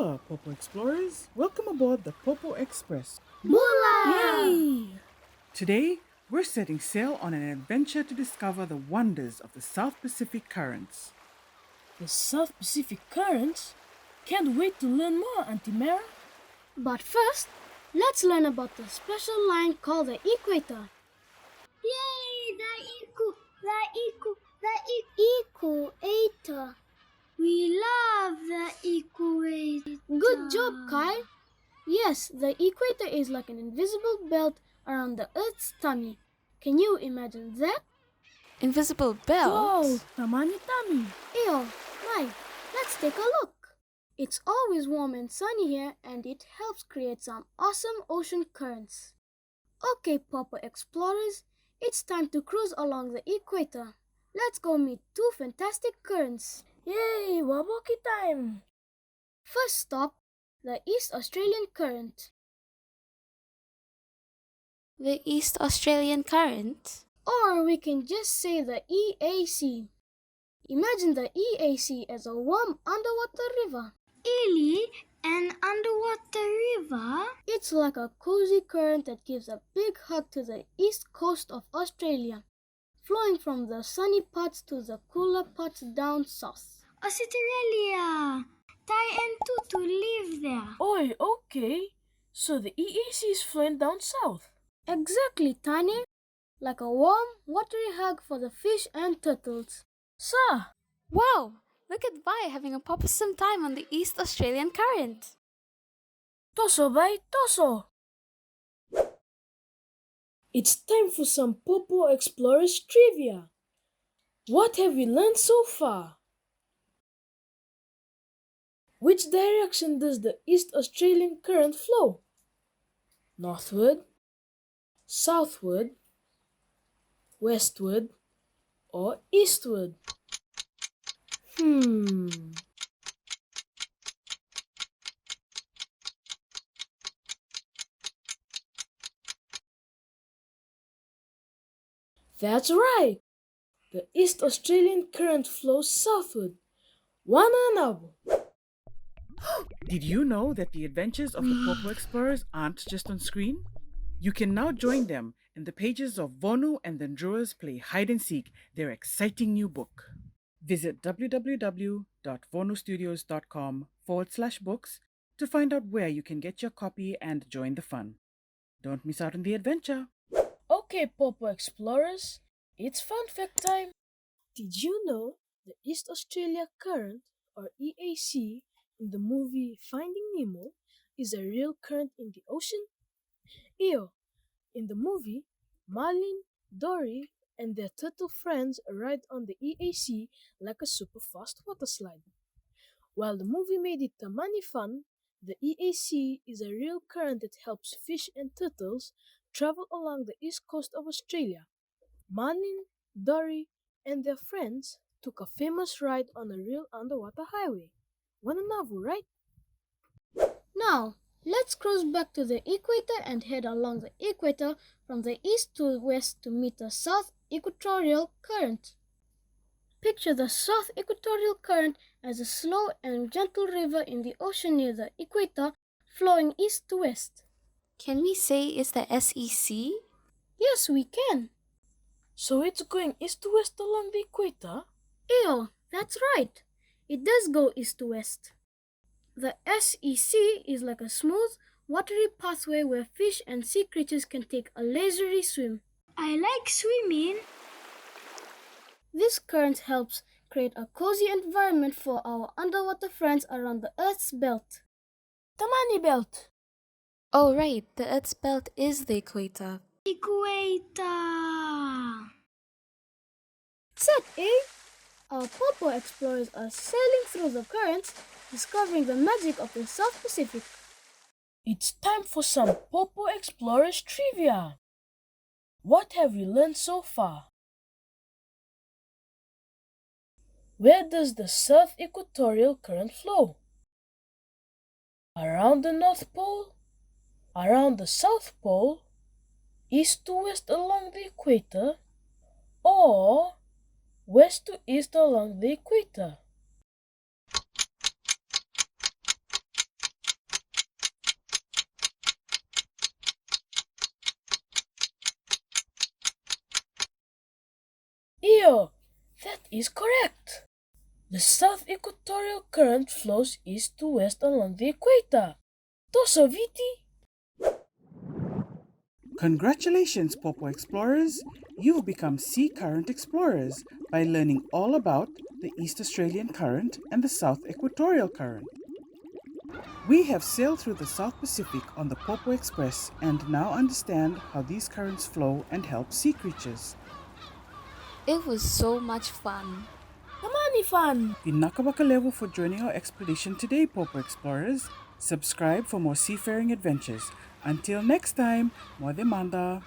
Hola, Pawpaw Explorers! Welcome aboard the Pawpaw Express. Moolah! Yay! Today, we're setting sail on an adventure to discover the wonders of the South Pacific currents. The South Pacific Currents? Can't wait to learn more, Auntie Mera. But first, let's learn about the special line called the equator. Yay! The equator. We love the equator. Good job, Kai. Yes, the equator is like an invisible belt around the Earth's tummy. Can you imagine that? Invisible belt? Whoa, Tamani Tami. Ew, my, let's take a look. It's always warm and sunny here and it helps create some awesome ocean currents. Okay, Pawpaw Explorers, it's time to cruise along the equator. Let's go meet two fantastic currents. Yay, Waboki time. First stop, the East Australian Current. The East Australian Current? Or we can just say the EAC. Imagine the EAC as a warm underwater river. Really? An underwater river? It's like a cozy current that gives a big hug to the east coast of Australia, flowing from the sunny parts to the cooler parts down south. Australia! Tai and Tutu live there. Oi, okay. So the EAC is flowing down south. Exactly, Tiny. Like a warm, watery hug for the fish and turtles. Sa! Wow! Look at Vi having a pawpawsome time on the East Australian Current. Toso bay, toso! It's time for some Pawpaw Explorers trivia. What have we learned so far? Which direction does the East Australian Current flow? Northward, southward, westward, or eastward? That's right! The East Australian Current flows southward. Wananabu! Did you know that the adventures of the Pawpaw Explorers aren't just on screen? You can now join them in the pages of Vonu and the Ndruas Play Hide and Seek, their exciting new book. Visit www.vonustudios.com/books to find out where you can get your copy and join the fun. Don't miss out on the adventure. Okay, Pawpaw Explorers, it's fun fact time. Did you know the East Australia Current, or EAC, in the movie Finding Nemo is a real current in the ocean? Ew! In the movie, Marlin, Dory, and their turtle friends ride on the EAC like a super fast water slide. While the movie made it tamani fun, the EAC is a real current that helps fish and turtles travel along the east coast of Australia. Marlin, Dory, and their friends took a famous ride on a real underwater highway. Wananavu, right? Now, let's cruise back to the equator and head along the equator from the east to west to meet the South Equatorial Current. Picture the South Equatorial Current as a slow and gentle river in the ocean near the equator, flowing east to west. Can we say it's the SEC? Yes, we can. So it's going east to west along the equator? Ew, that's right. It does go east to west. The SEC is like a smooth, watery pathway where fish and sea creatures can take a leisurely swim. I like swimming. This current helps create a cozy environment for our underwater friends around the Earth's belt. Tamani Belt! Oh right, the Earth's belt is the equator. Equator! Set A! Our Pawpaw Explorers are sailing through the currents, discovering the magic of the South Pacific. It's time for some Pawpaw Explorers trivia. What have we learned so far? Where does the South Equatorial Current flow? Around the North Pole? Around the South Pole? East to west along the equator? Or west to east along the equator? is correct. The South Equatorial Current flows east to west along the equator. Toso Viti! Congratulations, Pawpaw Explorers! You've become sea current explorers by learning all about the East Australian Current and the South Equatorial Current. We have sailed through the South Pacific on the Pawpaw Express and now understand how these currents flow and help sea creatures. It was so much fun. Kamani fan! Pinakawakalevo for joining our expedition today, Pawpaw Explorers. Subscribe for more seafaring adventures. Until next time, Mo demanda!